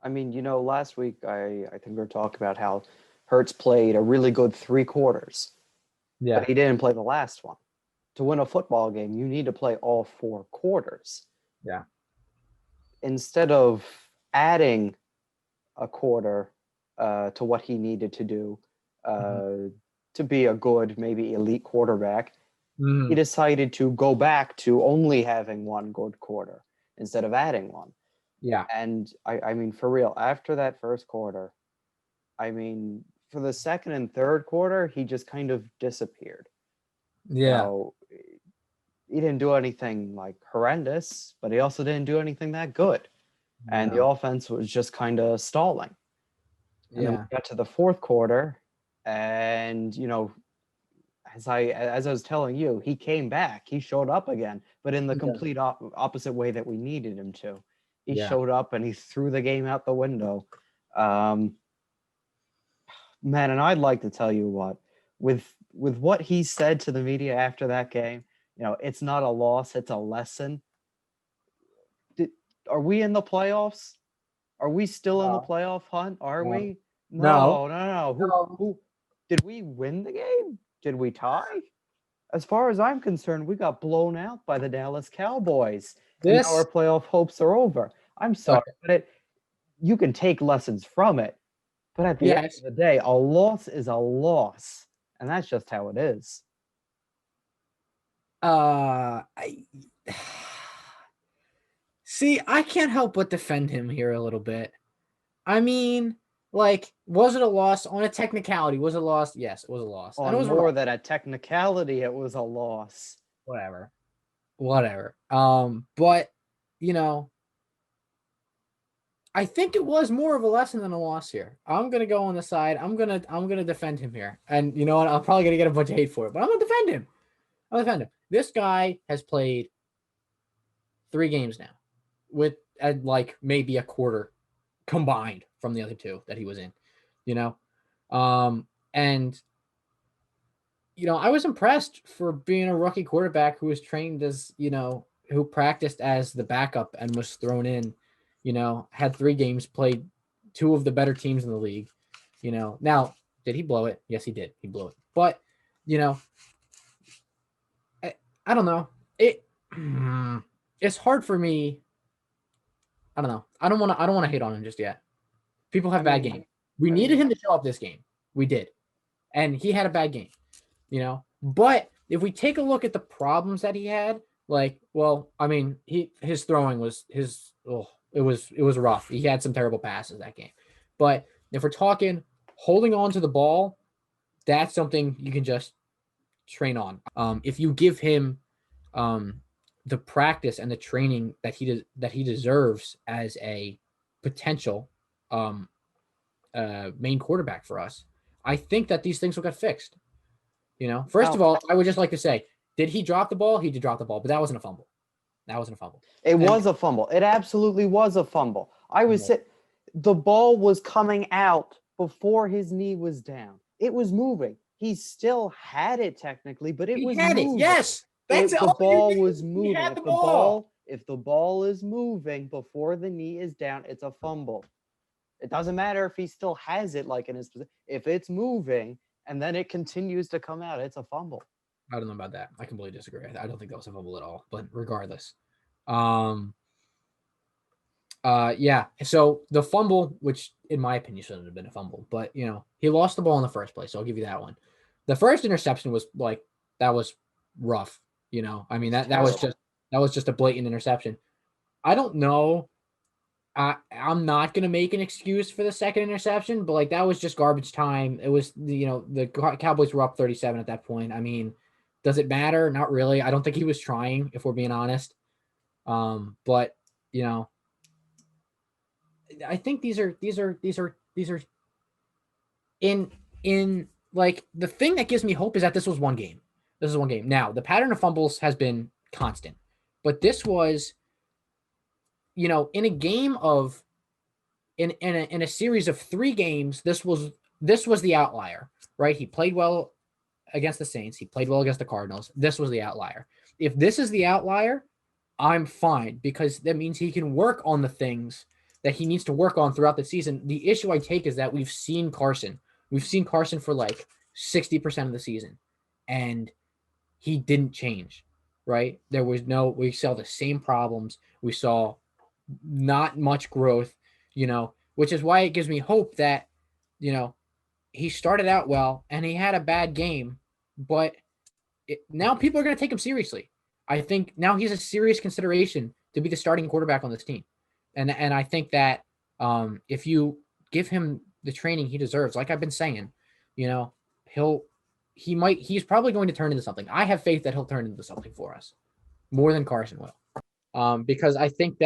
I mean, last week I think we were talking about how Hurts played a really good 3 quarters, but Yeah. he didn't play the last one. To win a football game, you need to play all 4 quarters. Yeah. Instead of adding a quarter to what he needed to do Mhm. to be a good, maybe elite quarterback, he Mhm. decided to go back to only having one good quarter instead of adding one. Yeah. And I mean, for real, after that first quarter, I mean, for the second and third quarter, he just kind of disappeared. You Yeah. know, he didn't do anything like horrendous, but he also didn't do anything that good. And the No. offense was just kind of stalling. And then we Yeah. got to the fourth quarter, and as I was telling you, he came back. He showed up again, but in the Yeah. complete opposite way that we needed him to. He Yeah. showed up and he threw the game out the window. Um, man, and I'd like to tell you what, with what he said to the media after that game, it's not a loss, it's a lesson. Did, are we in the playoffs? Are we still in the No. playoff hunt? Are No. we? No. No, no, no. Who No. who did we win the game? Did we tie? As far as I'm concerned, we got blown out by the Dallas Cowboys, and now our This. playoff hopes are over. I'm sorry, Okay. but you can take lessons from it, but at the end of Yes. the day, a loss is a loss, and that's just how it is. I see. I can't help but defend him here a little bit. I mean, like, was it a loss on a technicality? Was it a loss? Yes, it was a loss, and it On was more rough. than a technicality, it was a loss. Whatever. Whatever. But you know, I think it was more of a lesson than a loss here. I'm gonna go on the side. I'm gonna defend him here. And you know what? I'm probably gonna get a bunch of hate for it, but I'm gonna defend him. I'll defend him. This guy has played 3 games now, with like maybe a quarter combined from the other two that he was in. You know, and I was impressed for being a rookie quarterback who was trained as, who practiced as the backup and was thrown in, had 3 games, played two of the better teams in the league. Now, did he blow it? Yes, he did. He blew it. But, you know, I don't know. It's hard for me. I don't know. I don't want to hate on him just yet. People have I bad mean, games. We I needed mean, him to show up this game. We did. And he had a bad game. But if we take a look at the problems that he had, like, well, I mean, his throwing was it was rough. He had some terrible passes that game. But if we're talking holding on to the ball, that's something you can just train on. If you give him the practice and the training that he deserves as a potential um, main quarterback for us, I think that these things will get fixed. First now of all, I would just like to say, did he drop the ball? He did drop the ball, but that wasn't a fumble. That wasn't a fumble. it And was a fumble. It absolutely was a fumble. no, The ball was coming out before his knee was down. It was moving. He still had it technically, but it he was had it. moving. Yes, that's The all you ball was need. He moving. had the ball. If the ball is moving before the knee is down, it's a fumble. It doesn't matter if he still has it like in his position. If it's moving and then it continues to come out, it's a fumble. I don't know about that. I completely disagree. I don't think that was a fumble at all. But regardless, um, yeah. So the fumble, which in my opinion shouldn't have been a fumble, but he lost the ball in the first place. So I'll give you that one. The first interception was like that was rough. I mean It's that was terrible. just a blatant interception. I don't know. I'm not gonna make an excuse for the second interception, but like that was just garbage time. It was the Cowboys were up 37 at that point. I mean, does it matter? Not really. I don't think he was trying, if we're being honest. But you know, I think these are in like the thing that gives me hope is that this was one game. This is one game. Now the pattern of fumbles has been constant, but this was in a game of in a series of 3 games, this was the outlier, right? He played well against the Saints. He played well against the Cardinals. This was the outlier. If this is the outlier, I'm fine because that means he can work on the things that he needs to work on throughout the season. The issue I take is that we've seen Carson. We've seen Carson for like 60% of the season, and he didn't change, right? We saw the same problems. We saw not much growth, which is why it gives me hope that, he started out well and he had a bad game, but now people are going to take him seriously. I think now he's a serious consideration to be the starting quarterback on this team. And I think that if you give him the training he deserves, like I've been saying, he's probably going to turn into something. I have faith that he'll turn into something for us more than Carson will. Because I think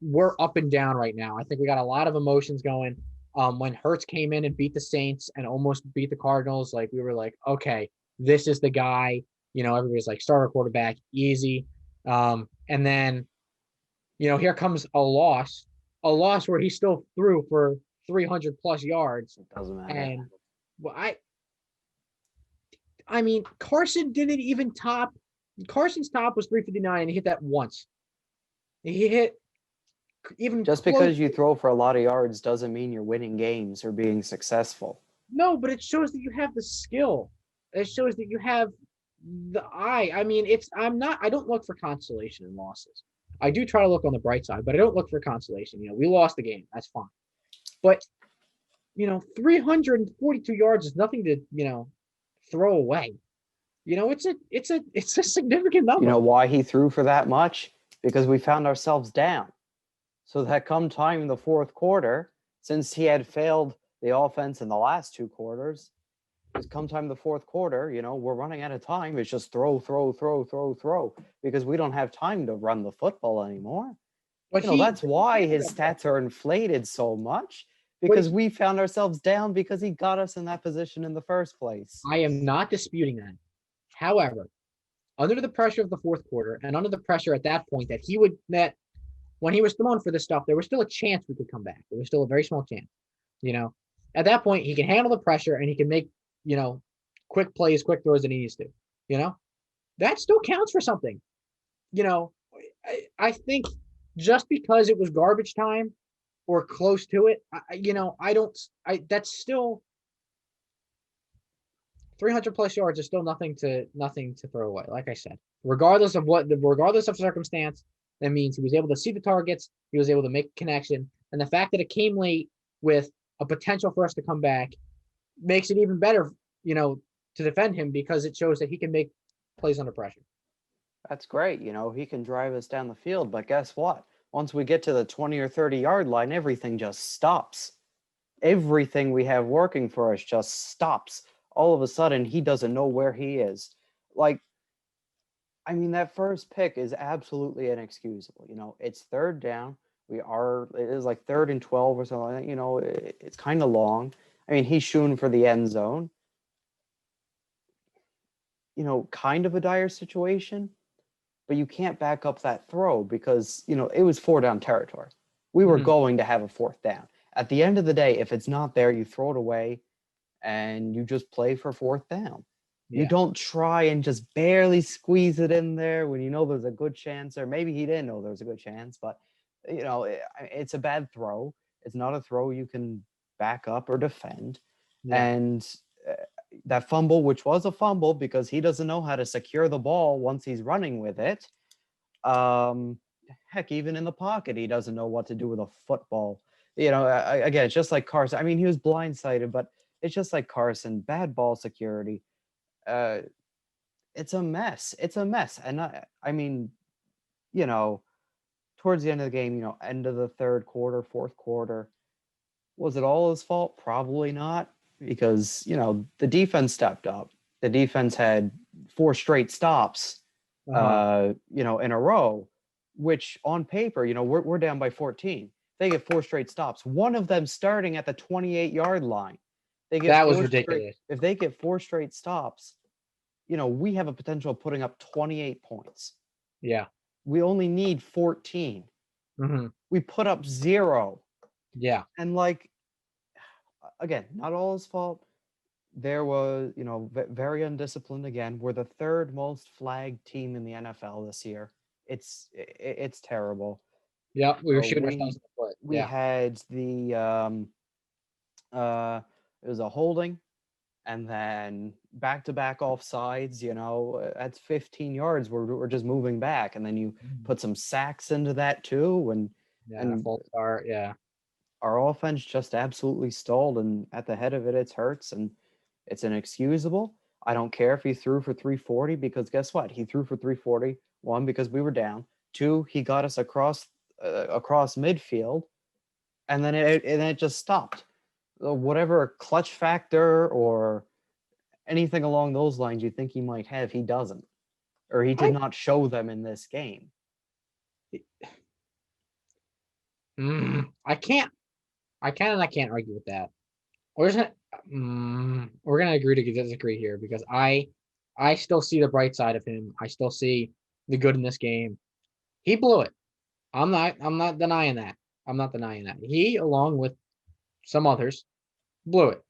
we're up and down right now. I think we got a lot of emotions going. When Hurts came in and beat the Saints and almost beat the Cardinals, like we were like, okay, this is the guy. Everybody's like, starter quarterback, easy. And then, here comes a loss where he still threw for 300 plus yards. It doesn't matter. And well, I mean, Carson didn't even top. Carson's top was 359, and he hit that once. He hit even just close. Because you throw for a lot of yards doesn't mean you're winning games or being successful. No, but it shows that you have the skill. It shows that you have the eye. I mean, I don't look for consolation in losses. I do try to look on the bright side, but I don't look for consolation. We lost the game. That's fine. But, 342 yards is nothing to, throw away. It's a significant number. You know why he threw for that much? Because we found ourselves down. So that come time in the fourth quarter, since he had failed the offense in the last two quarters, it's come time in the fourth quarter, we're running out of time. It's just throw, because we don't have time to run the football anymore. But that's why his stats are inflated so much, because we found ourselves down because he got us in that position in the first place. I am not disputing that. However, under the pressure of the fourth quarter and under the pressure at that point that when he was throwing for this stuff, there was still a chance we could come back. There was still a very small chance. At that point, he can handle the pressure and he can make, quick plays, quick throws that he needs to. That still counts for something. I think just because it was garbage time or close to it, that's still 300 plus yards is still nothing to throw away. Like I said, regardless of circumstance, that means he was able to see the targets. He was able to make a connection. And the fact that it came late with a potential for us to come back makes it even better, to defend him, because it shows that he can make plays under pressure. That's great. He can drive us down the field. But guess what? Once we get to the 20 or 30 yard line, everything just stops. Everything we have working for us just stops. All of a sudden, he doesn't know where he is. That first pick is absolutely inexcusable. It's third down. It is like 3rd and 12 or something like that. It's kind of long. He's shooting for the end zone. Kind of a dire situation, but you can't back up that throw because, it was 4-down territory. We were going to have a 4th down. At the end of the day, if it's not there, you throw it away and you just play for 4th down. Yeah. You don't try and just barely squeeze it in there when there's a good chance, or maybe he didn't know there was a good chance, but it's a bad throw. It's not a throw you can back up or defend. Yeah. And that fumble, which was a fumble because he doesn't know how to secure the ball once he's running with it. Heck, even in the pocket, he doesn't know what to do with a football. Again, it's just like Carson. He was blindsided, but it's just like Carson. Bad ball security. It's a mess. And towards the end of the game, end of the third quarter, fourth quarter, was it all his fault? Probably not, because, the defense stepped up. The defense had 4 straight stops, in a row, which on paper, we're down by 14. They get 4 straight stops, one of them starting at the 28-yard line. That was ridiculous. If they get 4 straight stops, we have a potential of putting up 28 points. Yeah. We only need 14. Mm-hmm. We put up 0. Yeah. And again, not all his fault. There was, very undisciplined again. We're the 3rd most flagged team in the NFL this year. It's terrible. Yep, we were Uh, shooting ourselves we in the foot. we Yeah. had the it was a holding, and then back to back offsides. At 15 yards, we're just moving back, and then you put some sacks into that too, and Yeah, and a and false start. Yeah. our offense just absolutely stalled. And at the head of it, it's Hurts, and it's inexcusable. I don't care if he threw for 340, because guess what? He threw for 340. One, because we were down. Two, he got us across midfield, and then it just stopped. Whatever clutch factor or anything along those lines you think he might have, he doesn't, or he did I not show them in this game. I can't. I can and I can't argue with that. We're just gonna, we're gonna agree to disagree here because I still see the bright side of him. I still see the good in this game. He blew it. I'm not denying that. I'm not denying that. He, along with some others, blew it.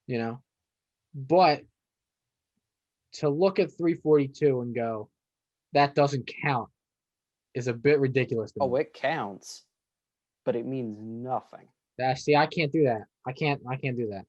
You know, but to look at 342 and go, that doesn't count is a bit ridiculous to Oh, me. it counts, but it means nothing. See, I can't do that. I can't do that.